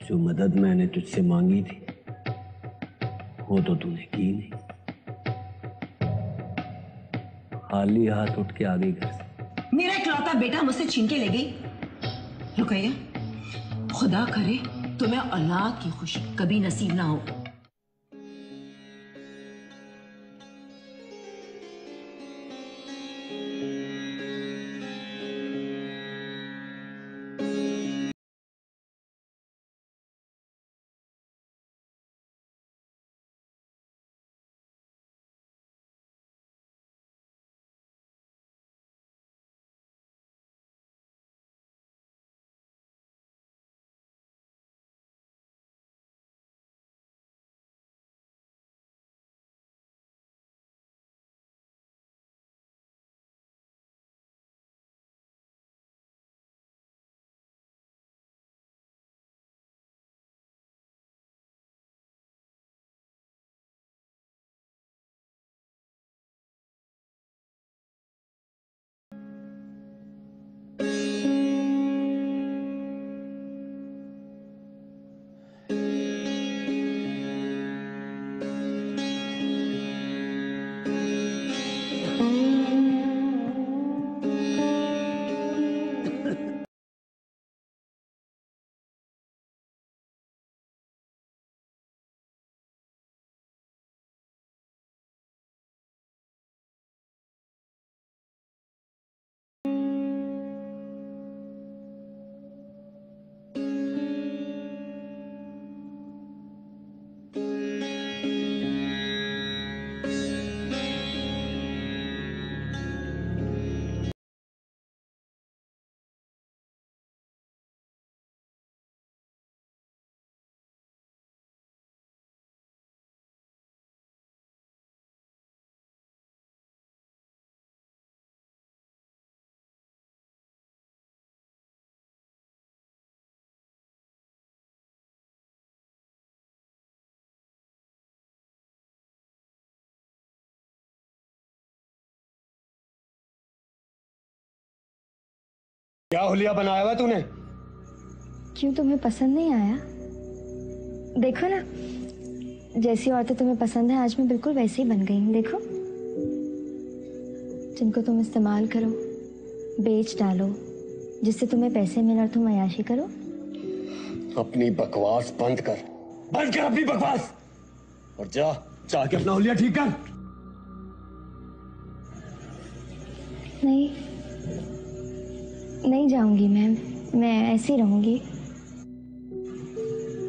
जो मदद मैंने तुझसे मांगी थी वो तो तूने की नहीं। खाली हाथ उठ के आ गई घर से। मेरा इकलौता बेटा मुझसे छीन के ले गई। रुकैया, खुदा करे तुम्हें औलाद की खुशी कभी नसीब ना हो। क्या हुलिया बनाया हुआ तूने? क्यों, तुम्हें पसंद नहीं आया? देखो ना, जैसी औरतें तुम्हें पसंद है आज मैं बिल्कुल वैसी ही बन गई हूँ। देखो, जिनको तुम इस्तेमाल करो, बेच डालो, जिससे तुम्हें पैसे मिले और तुम अय्याशी करो। अपनी बकवास बंद कर, बंद कर अपनी बकवास और जा जाके अपना हुलिया ठीक कर। नहीं, नहीं जाऊंगी मैं ऐसी रहूंगी।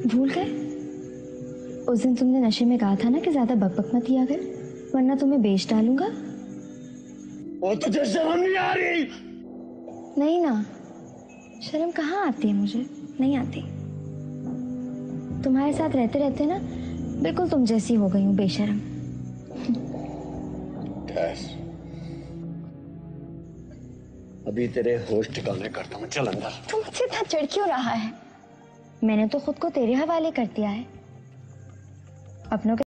भूल गए उस दिन तुमने नशे में कहा था ना कि ज्यादा बकबक मत किया कर, वरना तुम्हें बेच डालूंगा। और तुझे शर्म नहीं आ रही? नहीं ना, शर्म कहाँ आती है, मुझे नहीं आती। तुम्हारे साथ रहते रहते ना बिल्कुल तुम जैसी हो गई हूँ, बेशर्म। अभी तेरे होश ठिकाने करता हूँ, चल अंदर। तू मुझसे इतना चिढ़ क्यों रहा है? मैंने तो खुद को तेरे हवाले कर दिया है। अपनों के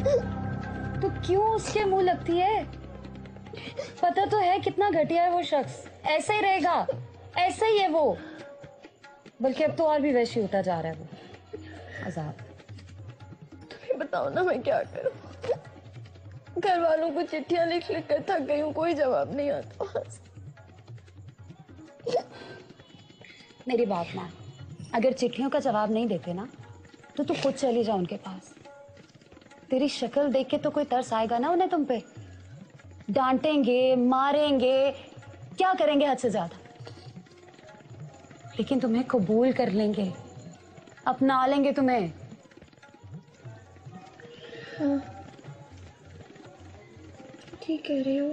तो क्यों उसके मुंह लगती है? पता तो है कितना घटिया है वो शख्स। ऐसा ही रहेगा, ऐसा ही है वो। बल्कि अब तो और भी वैशी होता जा रहा है वो। अजाब। तुम्हें बताओ ना मैं क्या करूं। घर वालों को चिट्ठियां लिख लिख कर थक गई हूँ, कोई जवाब नहीं आता। मेरी बात मान, अगर चिट्ठियों का जवाब नहीं देते ना तो तू खुद चली जा उनके पास। तेरी शक्ल देख के तो कोई तरस आएगा ना उन्हें तुम पे। डांटेंगे, मारेंगे, क्या करेंगे हद से ज्यादा, लेकिन तुम्हें कबूल कर लेंगे, अपना लेंगे तुम्हें। हाँ, ठीक कह रही हो।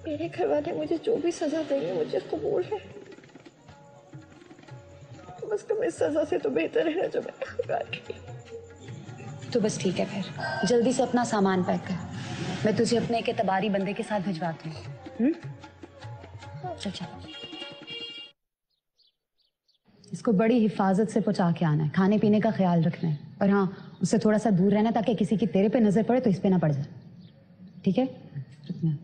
मेरे घर वाले मुझे जो भी सजा देंगे मुझे कबूल है। कम से कम इस सजा से तो बेहतर है ना जो मैं कर रही हूँ। तो बस ठीक है, फिर जल्दी से अपना सामान पैक कर। मैं तुझे अपने एक एतबारी बंदे के साथ भिजवाती हूँ। चल चल। इसको बड़ी हिफाजत से पहुंचा के आना है, खाने पीने का ख्याल रखना है, और हाँ उससे थोड़ा सा दूर रहना ताकि किसी की तेरे पे नजर पड़े तो इस पे ना पड़ जाए। ठीक है? रुकना।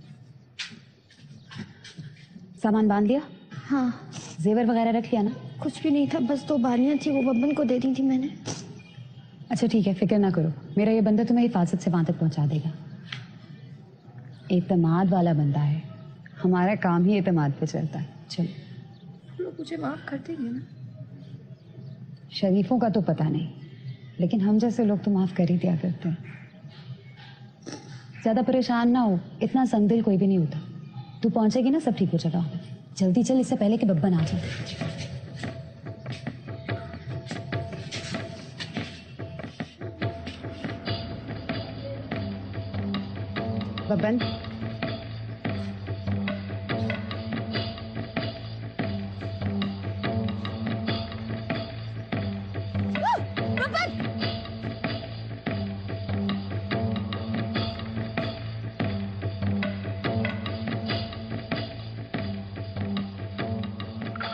सामान बांध लिया? हाँ। जेवर वगैरह रख लिया ना? कुछ भी नहीं था, बस 2 बालियां थी, वो बब्बन को दे दी थी मैंने। अच्छा ठीक है, फिक्र ना करो, मेरा ये बंदा तुम्हें हिफाजत से वहां तक पहुंचा देगा। एतमाद वाला बंदा है, हमारा काम ही एतमाद पे चलता है। चलो। लोग मुझे माफ कर देंगे ना? शरीफों का तो पता नहीं, लेकिन हम जैसे लोग तो माफ कर ही दिया करते हैं। ज्यादा परेशान ना हो, इतना संगदिल कोई भी नहीं होता। तू पहुंचेगी ना सब ठीक हो जाएगा। जल्दी चल, इससे पहले कि बब्बन आ जाए। बब्बन,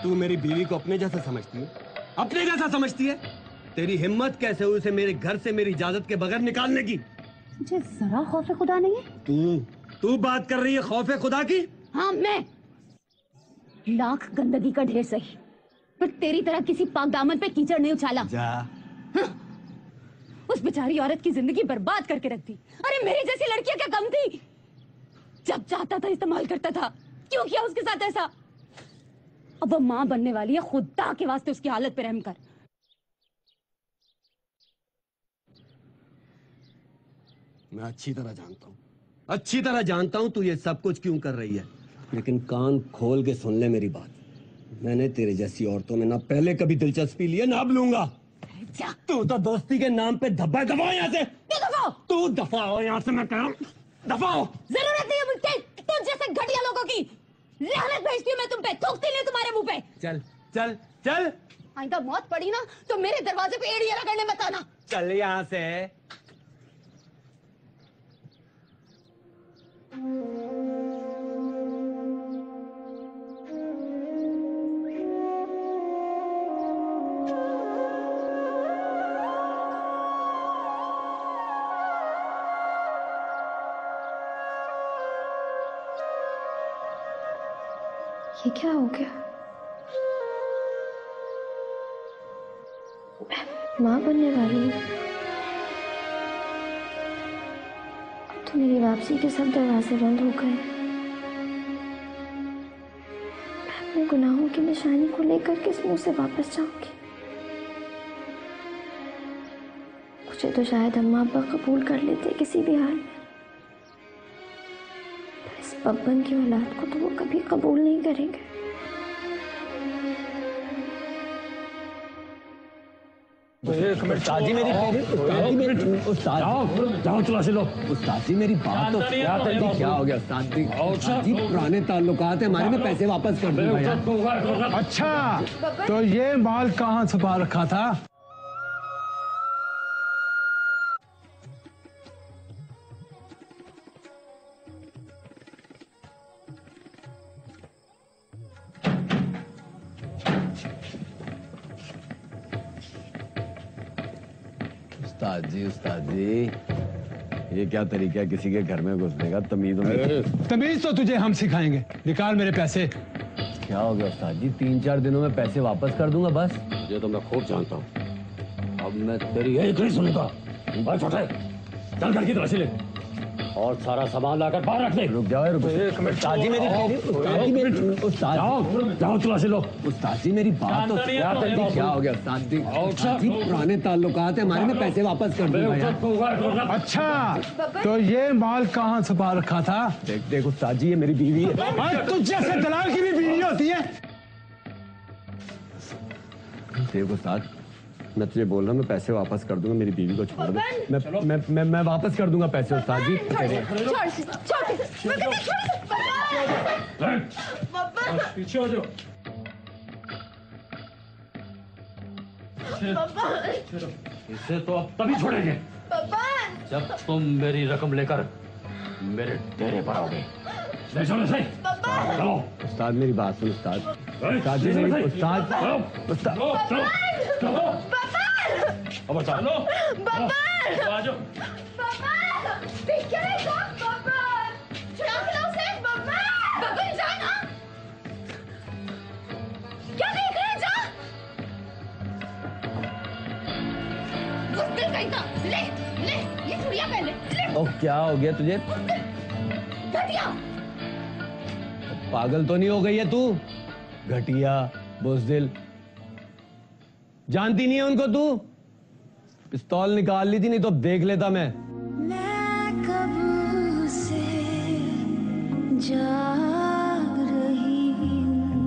तू मेरी बीवी को अपने जैसा समझती है? अपने जैसा समझती है? तेरी हिम्मत कैसे हुई उसे मेरे घर से मेरी इजाजत के बगैर निकालने की? मुझे जरा खौफ खुदा नहीं है। तू बात कर रही है खौफ खुदा की? हाँ मैं। लाख गंदगी का ढेर सही, पर तेरी तरह किसी पाक दामन पे कीचड़ नहीं उछाला। जा। हाँ। उस बेचारी औरत की जिंदगी बर्बाद करके रख दी। अरे मेरी जैसी लड़कियां क्या कम थी? जब चाहता था इस्तेमाल करता था। क्यों किया उसके साथ ऐसा? अब वो मां बनने वाली है, खुदा के वास्ते उसकी हालत पे रहम कर। मैं अच्छी तरह जानता हूं तू ये सब कुछ क्यों कर रही है, लेकिन कान खोल के सुन ले मेरी बात। मैंने तेरे जैसी औरतों में ना पहले कभी दिलचस्पी ली है ना अब लूंगा। तू तो दोस्ती के नाम पे दफा यहाँ से। तू दफा हो यहाँ से, मैं कह रहा हूँ दफा हो। जरूरत नहीं है मुझे तुम जैसे घटिया लोगों की। लानत भेजती हूँ मैं तुम पे, थूकती नहीं तुम्हारे मुंह पे। चल चल चल। आइंदा मौत पड़ी ना तो मेरे दरवाजे पे एड़ियां रगड़ने मत आना। चल यहाँ से। ये क्या हो गया? माँ बनने वाली हूँ। अब तो मेरी वापसी के सब दरवाजे बंद हो गए। मैं अपने गुनाहों की निशानी को लेकर किस मुंह से वापस जाऊंगी? मुझे तो शायद अम्मा अब्बा कबूल कर लेते किसी भी हाल में, पर इस बब्बन की औलाद को तो वो कभी कबूल नहीं करेंगे। उस्ताद जी मेरी जाओ चला से लो। उस्ताद जी मेरी बात तो क्या हो गया उस्ताद जी? पुराने ताल्लुकात है हमारे में, पैसे वापस कर दो। अच्छा तो ये माल कहाँ छुपा रखा था? उस्ताद जी ये क्या तरीका है किसी के घर में घुसने का? तमीज तो तुझे हम सिखाएंगे। निकाल मेरे पैसे। क्या हो गया उस्ताद जी? 3-4 दिनों में पैसे वापस कर दूंगा बस। ये तो मैं खूब जानता हूँ। अब मैं तेरी एक नहीं सुनूंगा। बस उठे, चल घर की तलाशी ले और सारा सामान लाकर बाहर रख दे। रुक जाओ उस्ताद जी उस्ताद जाओ तलाशी लो। उस्ताद जी मेरी बात तो क्या हो गया उस्ताद जी? पुराने ताल्लुकात है हमारे में, पैसे वापस कर दूंगा। अच्छा तो ये माल कहाँ छुपा रखा था? देख उस्ताद जी ये मेरी बीवी है। तुझ जैसे दलाल की भी बीवी होती है। देख उस्ताद मैं तुझे बोल रहा हूँ मैं पैसे वापस कर दूंगा, मेरी बीवी को छोड़ दे। मैं वापस कर दूंगा पैसे उस्ताद जी। पीछे हो जाओ। इसे तो अब तभी छोड़ेंगे जब तुम मेरी रकम लेकर मेरे डेरे पर आओगे। चलो उस्ताद मेरी बात सुन उस्ताद। उस्ताद जी मेरी उस्ताद अब चलो आ जाओ। ओ क्या हो गया तुझे? पागल तो नहीं हो गई है तू? घटिया बुज़दिल, जानती नहीं है उनको तू? पिस्तौल निकाल ली थी नहीं तो अब देख लेता मैं कब से जाग रही हूं,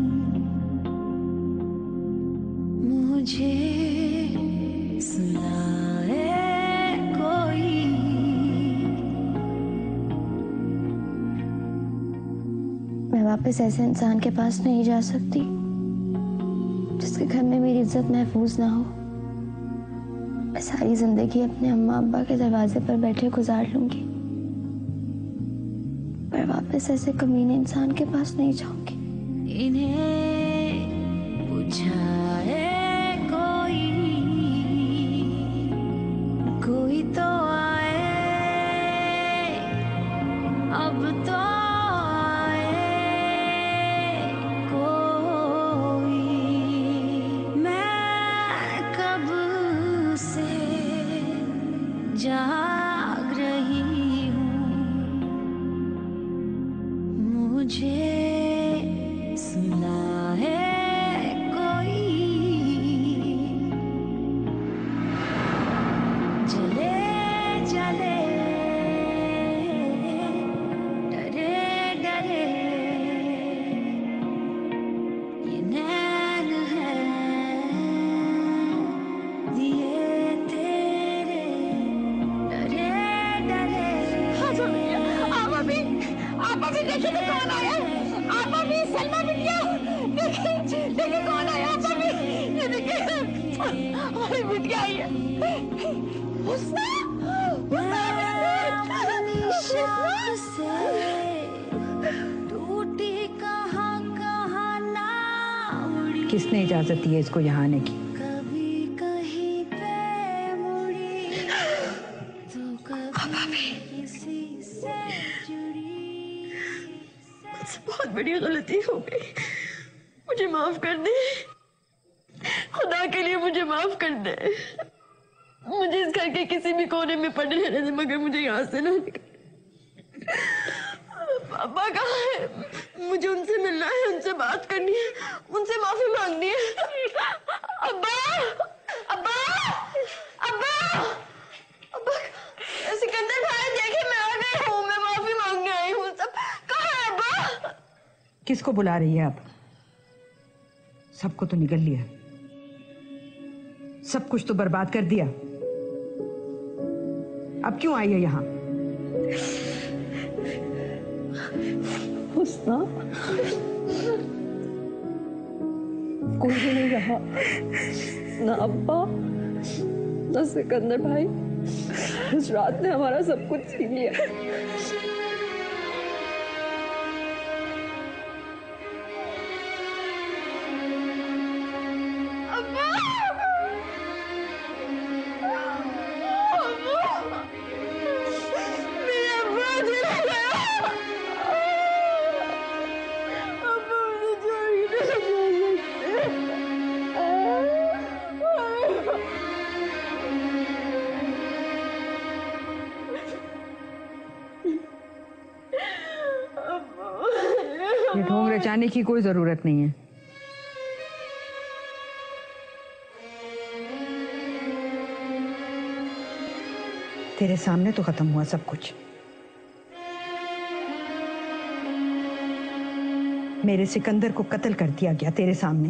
मुझे सुनाए कोई। मैं वापस ऐसे इंसान के पास नहीं जा सकती जिसके घर में मेरी इज्जत महफूज ना हो। मैं सारी जिंदगी अपने अम्मा अब्बा के दरवाजे पर बैठे गुजार लूंगी, पर वापस ऐसे कमीने इंसान के पास नहीं जाऊंगी। इन्हें बुझाए कोई तो आए, अब तो आए कोई। मैं कब से जाग रही हूँ, मुझे सुना है कोई। जले जले डरे डरे ये नैन है दिए तेरे, डरे डरे। आप अभी देखिए तो कौन आया। आप अभी सलमा बिटिया देखिए कौन आया। आप अभी ये देखिए हमारी बिटिया आई है। हुस्ना टूटी कहाँ कहाँ ना उड़ी, किसने इजाजत दी है इसको यहाँ आने की? कभी कहीं पे मुड़ी तो कभी किसी से जुड़ी। मुझसे बहुत बड़ी गलती हो गई, मुझे माफ कर दे। खुदा के लिए मुझे माफ कर दे। मुझे इस घर के किसी भी कोने में पड़े रहने दे, मगर मुझे यहाँ से ना निकल। पापा कहाँ है? मुझे उनसे मिलना है, उनसे बात करनी है, उनसे माफी मांगनी है। अब्बा अब्बा अब्बा अब्बा, सिकंदर भाई देखिए मैं आ गई हूँ, मैं माफी मांगने आई हूँ। सब कहाँ है अब्बा? किसको बुला रही है आप? सबको तो निगल लिया, सब कुछ तो बर्बाद कर दिया। अब क्यों आई है यहाँ? हुस्ना कोई भी नहीं रहा, ना अब्बा ना सिकंदर भाई। उस रात ने हमारा सब कुछ छीन लिया। रचाने की कोई जरूरत नहीं है। तेरे सामने तो खत्म हुआ सब कुछ। मेरे सिकंदर को कत्ल कर दिया गया तेरे सामने।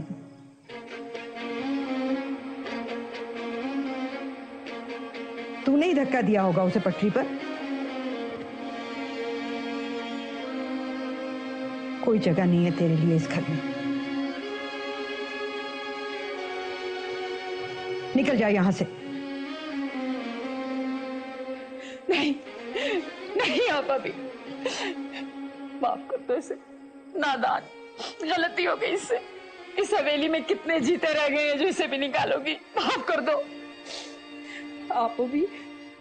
तूने ही धक्का दिया होगा उसे पटरी पर। कोई जगह नहीं है तेरे लिए इस घर में। निकल जा यहां से। नहीं नहीं आप अभी माफ कर दो इसे, नादान, गलती हो गई इससे। इस हवेली में कितने जीते रह गए हैं जो इसे भी निकालोगी। माफ कर दो। आप भी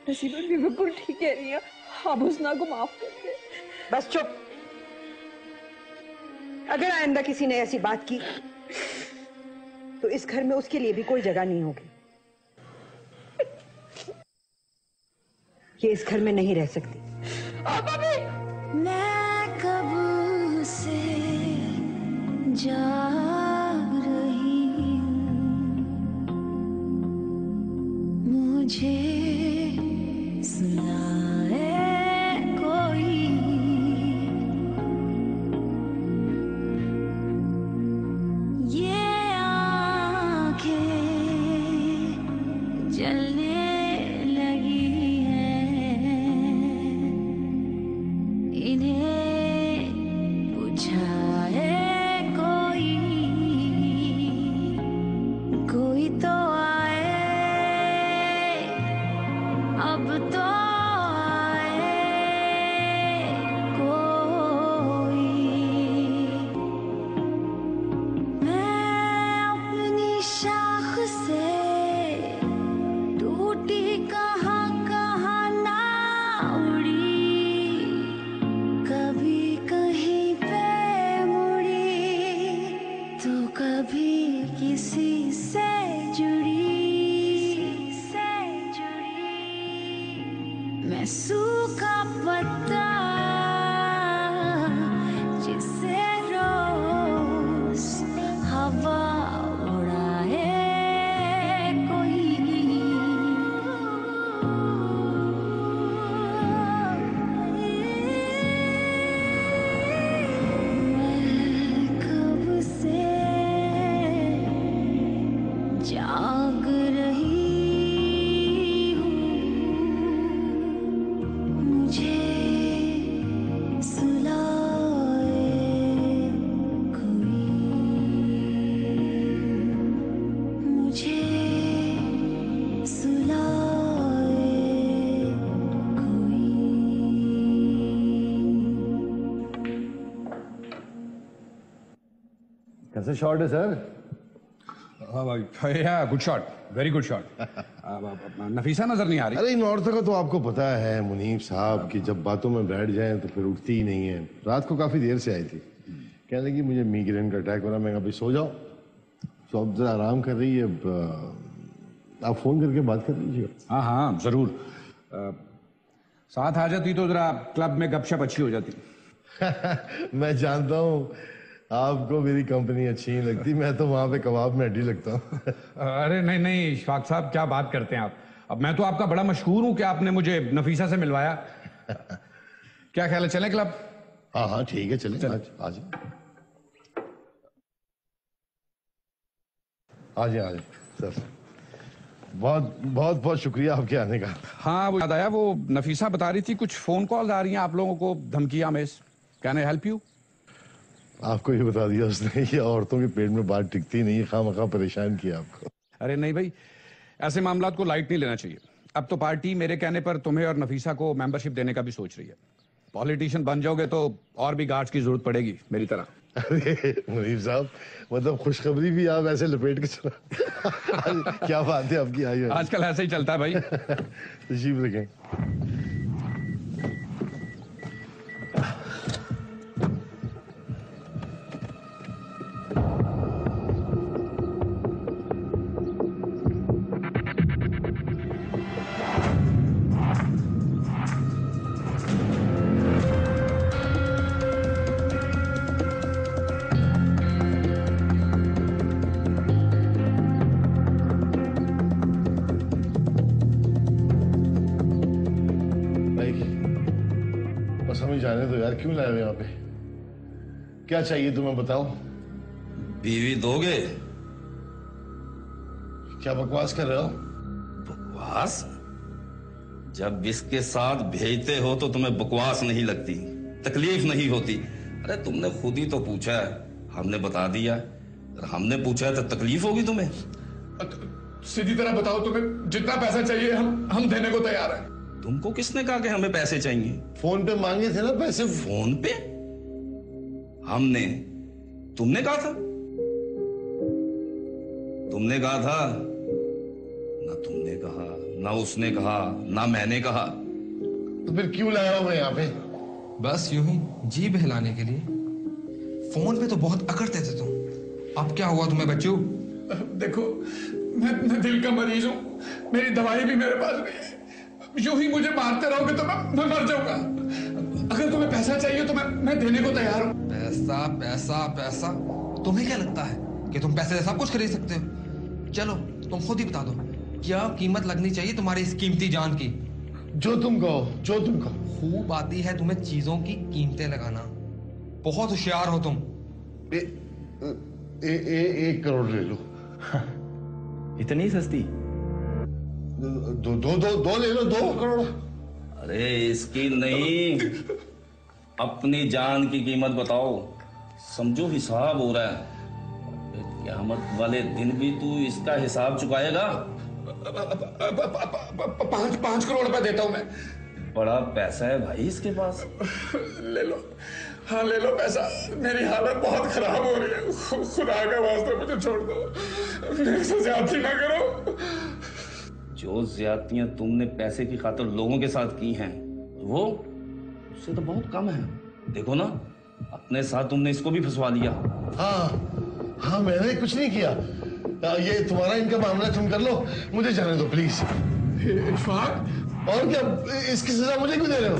नसीबा भी बिल्कुल ठीक कह रही है। आप हुस्ना को माफ कर दे। बस चुप। अगर आइंदा किसी ने ऐसी बात की तो इस घर में उसके लिए भी कोई जगह नहीं होगी। ये इस घर में नहीं रह सकती। मैं कब से जाग रही हूँ, मुझे सुनाए कोई। ये आँखें जलने लगी हैं, इन्हें बुझाए कोई। कोई तो आए, अब तो आए कोई। मैं अपनी शाख से टूटी कहाँ कहाँ ना उड़ी, कभी कहीं पे मुड़ी तो कभी किसी से जुड़ी। मैं सूखा पत्ता जिसे रोज हवा उड़ाए मैं कब से जाग रही हूँ, मुझे सुलाए कोई। मुझे सुलाए कोई। कैसे शॉट है sir? Good shot, very good shot. Nafisa नजर नहीं आ रही। अरे इन औरतों का तो आपको पता है मुनीब साहब कि जब बातों में बैठ जाएं तो फिर उठती ही नहीं है। रात को काफी देर से आई थी, कहने लगी मुझे मिग्रेन का अटैक हो रहा। मैं कहा भाई सो जाओ। तो अब जरा आराम कर रही है। आप फोन करके बात कर लीजिएगा। हाँ हाँ जरूर। साथ आ जाती तो जरा क्लब में गपशप अच्छी हो जाती। मैं जानता हूँ आपको मेरी कंपनी अच्छी नहीं लगती। मैं तो वहां पे कबाब में हड्डी लगता हूँ। अरे नहीं नहीं इशफाक साहब, क्या बात करते हैं आप। अब मैं तो आपका बड़ा मशहूर हूँ कि आपने मुझे नफीसा से मिलवाया। क्या ख्याल है, चलें क्लब? हाँ हाँ ठीक है, चलें। आज आ जाए सर। बहुत बहुत बहुत शुक्रिया आपके आने का। हाँ वो याद आया, वो नफीसा बता रही थी कुछ फोन कॉल आ रही हैं आप लोगों को धमकियां में। Can I help you? आपको ये बता दिया उसने, ये औरतों के पेट में बात टिकती नहीं है। खामखा परेशान किया आपको। अरे नहीं भाई, ऐसे मामलात को लाइट नहीं लेना चाहिए। अब तो पार्टी मेरे कहने पर तुम्हें और नफीसा को मेंबरशिप देने का भी सोच रही है। पॉलिटिशियन बन जाओगे तो और भी गार्ड्स की जरूरत पड़ेगी मेरी तरह। अरे मुनीब साहब, मतलब खुशखबरी भी आप ऐसे लपेट के चला। क्या बात है आपकी। आई आजकल ऐसे ही चलता है भाई। तशरीफ रखें। बस हमें जाने दो यार, क्यों लाए हो यहाँ पे? क्या चाहिए तुम्हें बताओ? बीवी दोगे? क्या बकवास कर रहे हो? बकवास? जब इसके साथ भेजते हो तो तुम्हें बकवास नहीं लगती, तकलीफ नहीं होती। अरे तुमने खुद ही तो पूछा है, हमने बता दिया। अगर हमने पूछा है तो तकलीफ होगी तुम्हें? सीधी तरह बताओ, तुम्हें जितना पैसा चाहिए हम देने को तैयार हैं। तुमको किसने कहा कि हमें पैसे चाहिए? फोन पे मांगे थे ना पैसे। फोन पे? हमने? तुमने कहा था? तुमने कहा था? ना तुमने कहा, ना उसने कहा, ना मैंने कहा। तो फिर क्यों लाया हो मैं यहाँ पे? बस यूं ही जी बहलाने के लिए। फोन पे तो बहुत अकड़ते थे तुम, अब क्या हुआ तुम्हें बच्चों? देखो मैं दिल का मरीज हूँ, मेरी दवाई भी मेरे पास नहीं है। यूं ही मुझे मारते रहोगे तो मैं मर जाऊंगा। अगर तुम्हें पैसा चाहिए तो मैं देने को तैयार हूँ। पैसा पैसा पैसा, तुम्हें क्या लगता है कि तुम पैसे से सब कुछ खरीद सकते हो? चलो तुम खुद ही बता दो, क्या कीमत लगनी चाहिए तुम्हारी इस कीमती जान की? जो तुम कहो, जो तुम कहो। खूब आती है तुम्हें चीजों की कीमतें लगाना, बहुत होशियार हो तुम। 1 करोड़ ले लो। इतनी सस्ती? दो ले लो, 2 करोड़। अरे इसकी नहीं, अपनी जान की कीमत बताओ। समझो हिसाब हो रहा है, क़यामत वाले दिन भी तू इसका हिसाब चुकाएगा। 5 करोड़ रुपए देता हूं मैं। बड़ा पैसा है भाई इसके पास। ले लो, हाँ ले लो पैसा। मेरी हालत बहुत खराब हो रही है, खुदा का वास्ते मुझे छोड़ दो, मेरे से ज्यादती ना करो। जो ज्यादतियां तुमने पैसे की खातिर लोगों के साथ की हैं, वो उससे तो बहुत कम है। देखो ना, अपने साथ तुमने इसको भी फंसवा लिया। हाँ मैंने कुछ नहीं किया। ये तुम्हारा इनका मामला, तुम कर लो, मुझे जाने दो प्लीज। इशफाक, और क्या, इसकी सजा मुझे क्यों दे रहे हो?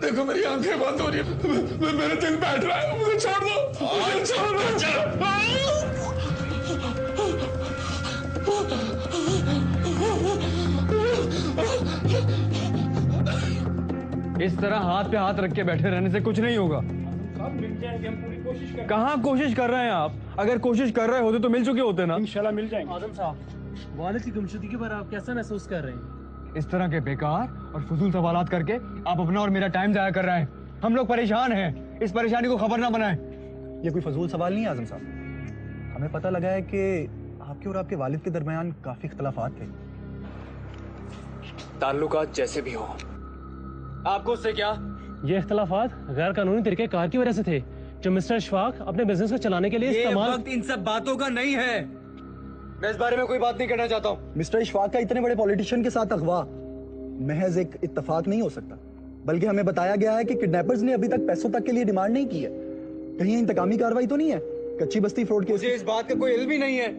देखो मेरी आंखें बंद हो रही है, मेरे दिल बैठ रहा है, मुझे छोड़ दो, मुझे छोड़ दो। इस तरह हाथ पे हाथ रख के बैठे रहने से कुछ नहीं होगा। कहाँ कोशिश कर रहे हैं आप? अगर कोशिश कर रहे होते तो मिल चुके होते ना। इंशाल्लाह मिल जाएंगे। आजम साहब, वालिद की गुमशुदगी पर आप कैसा महसूस कर रहे हैं? इस तरह के बेकार और फजूल सवालात करके आप अपना और मेरा टाइम जाया कर रहे हैं। हम लोग परेशान हैं, इस परेशानी को खबर ना बनाएं। ये कोई फजूल सवाल नहीं है आजम साहब। हमें पता लगा है कि आपके और आपके वालिद के दरमियान काफी इख्तलाफात थे। ताल्लुकात जैसे भी हो, आपको उससे क्या? ये इख्तलाफात गैर कानूनी तरीके कार की वजह से थे, जो मिस्टर इशफाक अपने बिजनेस को चलाने के लिए इस्तेमाल। वक्त इन सब बातों का नहीं है, मैं इस बारे में कोई बात नहीं करना चाहता हूँ। मिस्टर इशफाक का इतने बड़े पॉलिटिशियन के साथ अगवा महज एक इत्तेफाक नहीं हो सकता, बल्कि हमें बताया गया है कि किडनैपर्स ने अभी तक पैसों तक के लिए डिमांड नहीं की है। कहीं इंतकामी कार्रवाई तो नहीं है? कच्ची बस्ती फ्रॉड केस। मुझे इस बात का कोई इल्म ही नहीं है।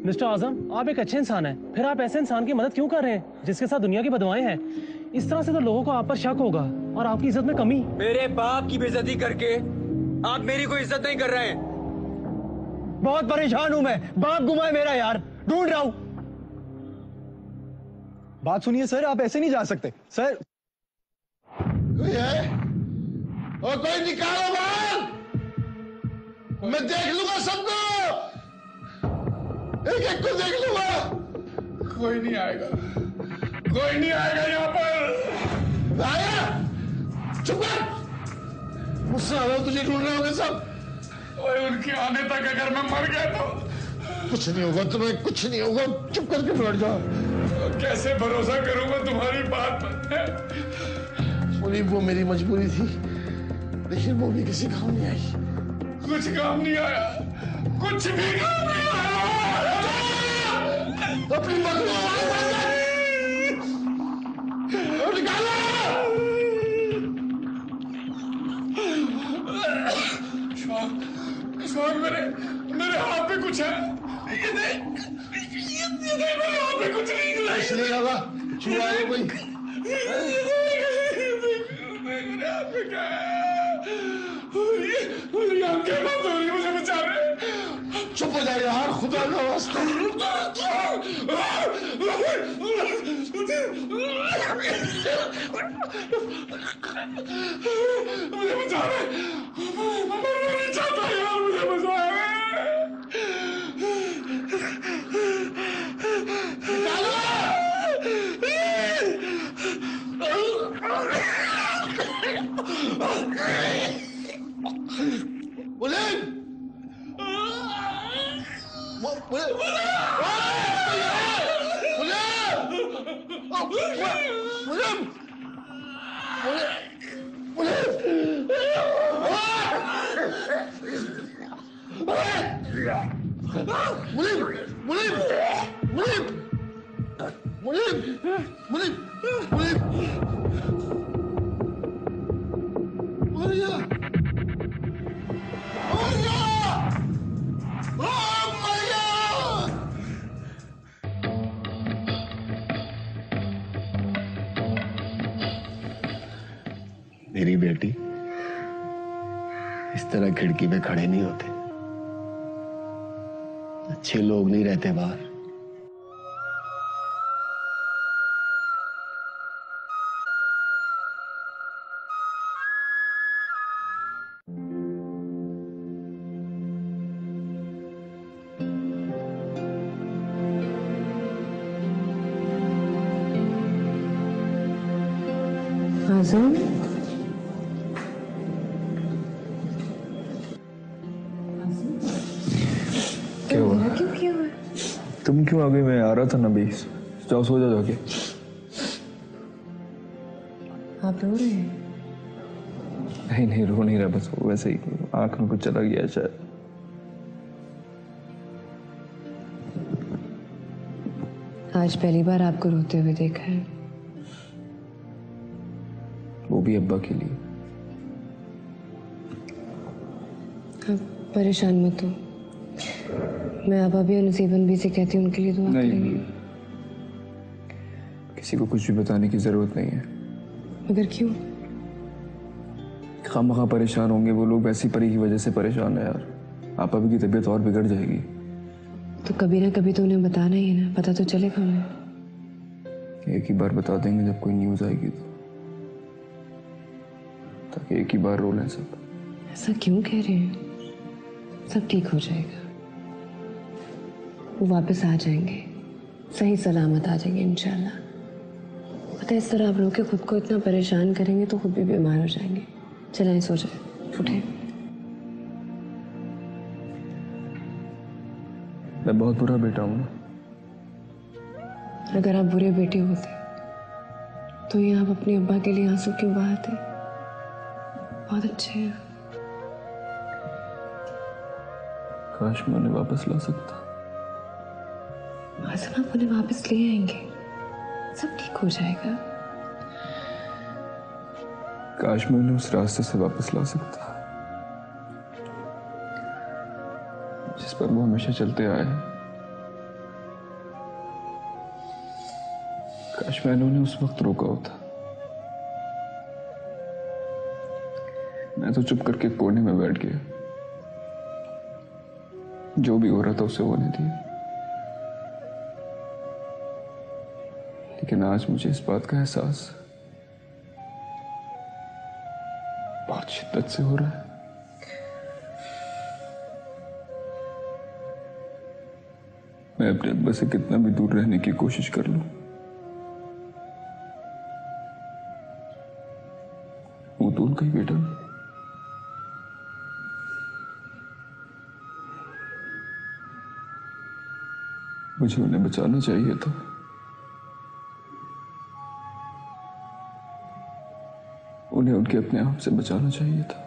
मिस्टर आजम, आप एक अच्छे इंसान हैं, फिर आप ऐसे इंसान की मदद क्यों कर रहे हैं जिसके साथ दुनिया की बदवाएं हैं? इस तरह से तो लोगों को आप पर शक होगा और आपकी इज्जत में कमी। मेरे बाप की बेइज्जती करके आप मेरी कोई इज्जत नहीं कर रहे हैं। बहुत परेशान हूं मैं, बाप गुमा है मेरा यार, ढूंढ रहा हूं। बात सुनिए सर, आप ऐसे नहीं जा सकते सर। कोई है? और कोई निकालो बाहर, मैं देख लूंगा सबको, एक एक को देख लूंगा। कोई नहीं आएगा, कोई नहीं आएगा यहाँ पर। आया, चुप कर, मुझसे आ रहा हूं, तुझे ढूंढ रहे होंगे सब। और उनके आने तक अगर मैं मर गया तो कुछ नहीं होगा तुम्हें, कुछ नहीं होगा, चुप करके बैठ जाओ। कैसे भरोसा करूं मैं तुम्हारी बात पर? मुनीब, वो मेरी मजबूरी थी, लेकिन वो भी किसी काम नहीं आई। कुछ काम नहीं आया, कुछ भी काम नहीं आया। अपनी निकालो। इशफाक, मेरे हाथ में कुछ है। ये देख, मेरे हाथ में कुछ नहीं है। इसलिए होगा चूहा है कोई। मेरे हाथ में क्या है? मेरी आंखें बंद हो रही, मुझे बचा रहे। चुप हो जाए यार, खुदा का वास्ता। मुझे बचा ले, मैं नहीं चाहता यार, मुझे बचा ले। मेरी बेटी, इस तरह खिड़की पे खड़े नहीं होते। अच्छे लोग नहीं रहते बाहर। आजम, क्या हुआ? क्यों किया हुआ है? तुम क्यों आ गई? मैं आ रहा था ना, बीस। जाओ सो जाओ जाके। आप रो रहे हैं? नहीं नहीं, रो नहीं रहा, बस वैसे ही आंख में कुछ चला गया शायद। आज पहली बार आपको रोते हुए देखा है। वो भी अब्बा के लिए। आप परेशान मत हो, मैं अब अभी नसीबन भी से कहती हूँ उनके लिए दुआ करेंगे। किसी को कुछ भी बताने की जरूरत नहीं है। मगर क्यों? खामखा परेशान होंगे वो लोग, वैसी परी की वजह से परेशान है यार। आपा की तबीयत और बिगड़ जाएगी। तो कभी ना कभी तो उन्हें बताना ही है ना, पता तो चलेगा उन्हें। एक ही बार बता देंगे जब कोई न्यूज आएगी तो, ताकि एक ही बार रो लें सब। ऐसा क्यों कह रहे हैं? सब ठीक हो जाएगा, वो वापस आ जाएंगे, सही सलामत आ जाएंगे इंशाल्लाह। पता है, इस तरह आप लोग के खुद को इतना परेशान करेंगे तो खुद भी बीमार हो जाएंगे। चलें सो जाए, उठे। मैं बहुत बुरा बेटा हूँ ना। अगर आप बुरे बेटे होते तो ये आप अपने अब्बा के लिए आंसू क्यों बहाते? बहुत अच्छे हैं। काश मैं उन्हें वापस ला सकता। आजम, आप उन्हें वापस ले आएंगे, सब ठीक हो जाएगा। काश मैं उन्हें उस रास्ते से वापस ला सकता जिस पर वो हमेशा चलते आए हैं। काश मैंने उन्हें उस वक्त रोका होता। मैं तो चुप करके कोने में बैठ गया। जो भी हो रहा था उसे होने दिया। लेकिन आज मुझे इस बात का एहसास बहुत शिद्दत से हो रहा है। मैं अपने अब्बा से कितना भी दूर रहने की कोशिश कर लूं, वो तो उनका ही बेटा है। मुझे उन्हें बचाना चाहिए था। उन्हें उनके अपने आप से बचाना चाहिए था।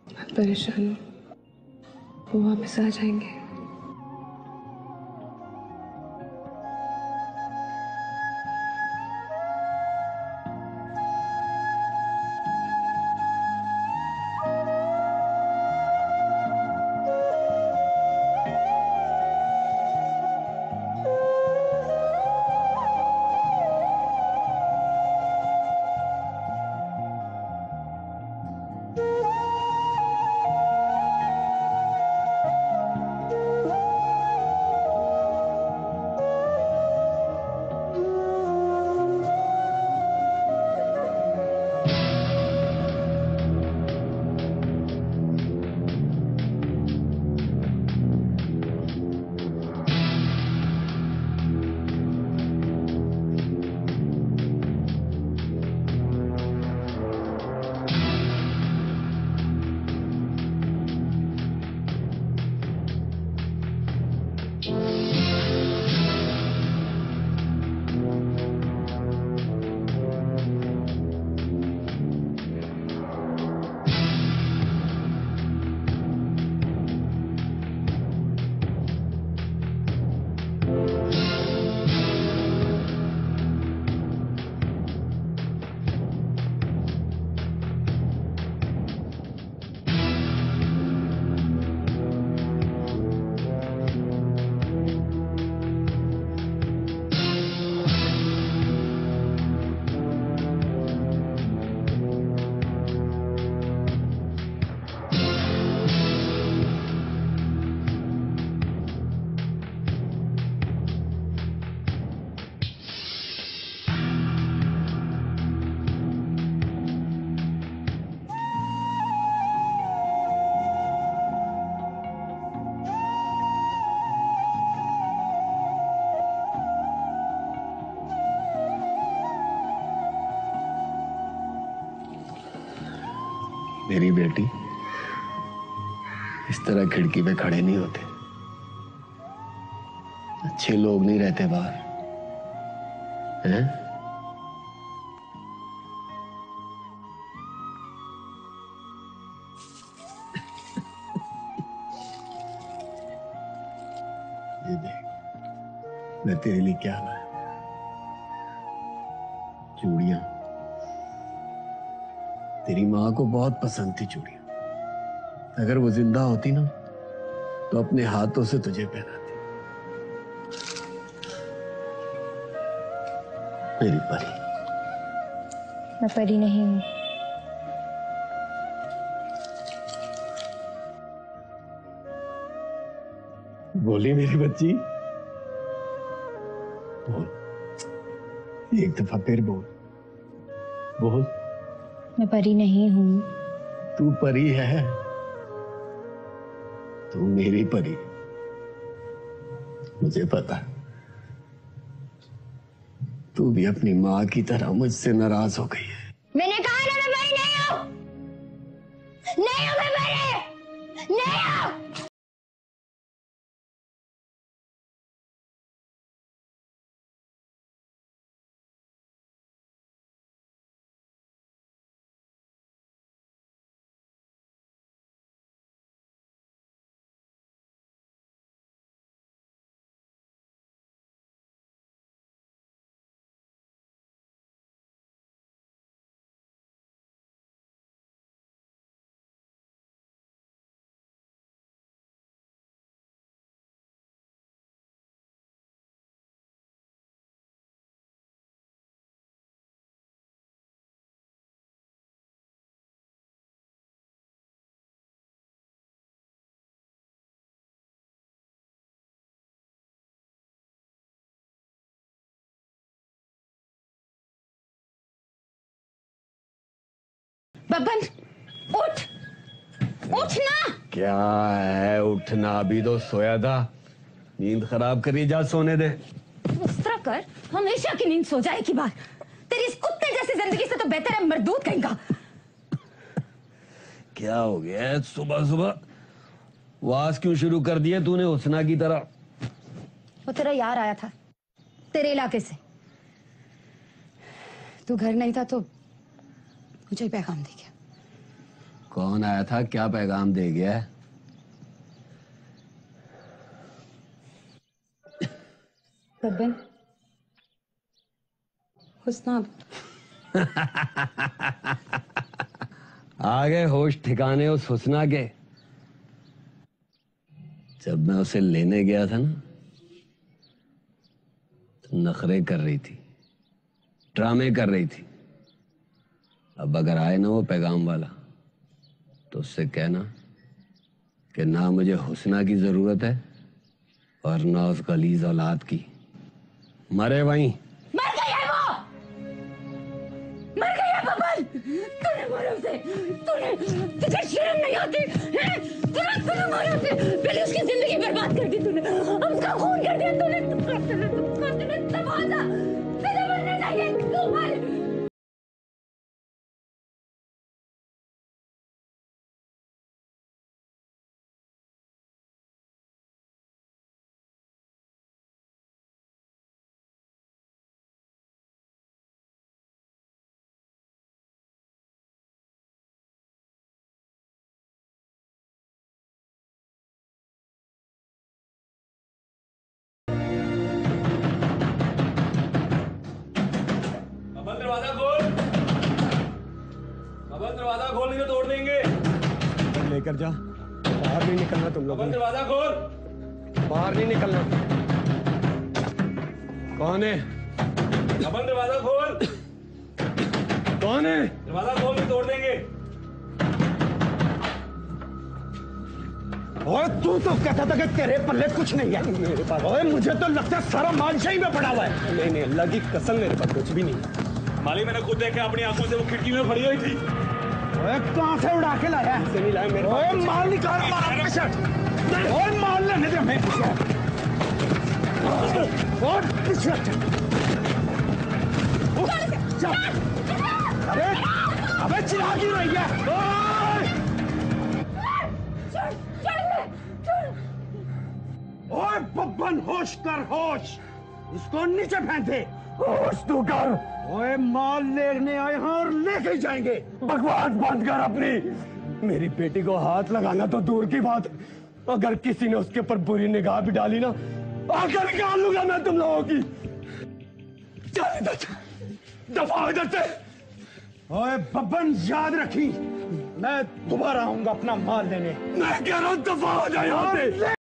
आप परेशान हो, वो वापस आ जाएंगे। मेरी बेटी इस तरह खिड़की पे खड़े नहीं होते। अच्छे लोग नहीं रहते बाहर, हैं? ये देख, मैं तेरे लिए क्या लाया। चूड़ियां तेरी माँ को बहुत पसंद थी चूड़ियां। अगर वो जिंदा होती ना तो अपने हाथों से तुझे पहनाती। मेरी परी। मैं परी नहीं हूं। बोली मेरी बच्ची, बोल, एक दफा फिर बोल, बोल। मैं परी नहीं हूं। तू परी है, तू मेरी परी, मुझे पता। तू भी अपनी माँ की तरह मुझसे नाराज हो गई है। मैंने कहा ना मैं परी नहीं हूं, नहीं हूं मैं परी, नहीं हूं। बब्बन, उठ, उठ ना। क्या है उठना? अभी तो सोया था, नींद खराब करी, जा सोने दे। उस तरह कर, हमेशा की नींद सो जाए की बात। तेरी इस कुत्ते जैसी जिंदगी से तो बेहतर है मरदूत कहीं का। क्या हो गया है सुबह सुबह? वास क्यों शुरू कर दिया तूने हुस्ना की तरह? वो तेरा यार आया था तेरे इलाके से, तू घर नहीं था तो मुझे पैगाम दे गया। कौन आया था, क्या पैगाम दे गया? बब्बन, हुस्ना। आ गए होश ठिकाने उस हुस्ना के। जब मैं उसे लेने गया था ना तो नखरे कर रही थी, ड्रामे कर रही थी। अब अगर आए ना वो पैगाम वाला तो उससे कहना कि ना मुझे हुस्ना की जरूरत है और ना उस गलीज औलाद की। मरे वहीं। मर गई है वो, मर गई है बब्बन। तूने मारा उसे, तुझे शर्म नहीं आती है? तूने मारा उसे, पहले उसकी जिंदगी बर्बाद कर दी तूने, उसका खून कर दिया तूने तबाहा। तुझे मरना चाहिए, तू मर। दरवाजा खोल, दरवाजा खोल नहीं तो तोड़ देंगे। लेकर जा, बाहर नहीं निकलना तुम लोग। दरवाजा खोल, बाहर नहीं निकलना। कौन है? अमन दरवाजा खोल। कौन है? दरवाजा खोल नहीं तोड़ देंगे। और तू तो कहता था कि तेरे पल्ले कुछ नहीं है मेरे पास। ओए मुझे तो लगता है सारा मानशाही में पड़ा हुआ है। नहीं नहीं, अल्लाह की कसम मेरे पास कुछ भी नहीं। माली मैंने खुद देखा अपनी आंखों से, वो खिड़की में खड़ी हुई थी। ओए कहां से उड़ा के लाया? से नहीं लाया मेरे पास। ओए माल निकाल, मार शर्ट। ओए माल लेने दे हमें। और पीछे अबे चिल्ला क्यों रही है? होश कर होश। इसको नीचे फेंक दे। होश तू कर। ओए माल लेने आए हैं और लेके जाएंगे। बकवास बंद कर अपनी। मेरी बेटी को हाथ लगाना तो दूर की बात, अगर किसी ने उसके ऊपर बुरी निगाह भी डाली ना, आकर निकाल लूंगा मैं तुम लोगों की। चल इधर से, दफा इधर से। ओए बब्बन याद रखी, मैं दोबारा आऊंगा अपना माल लेने। मैं कह रहा हूं दफा हो जाए यहाँ से।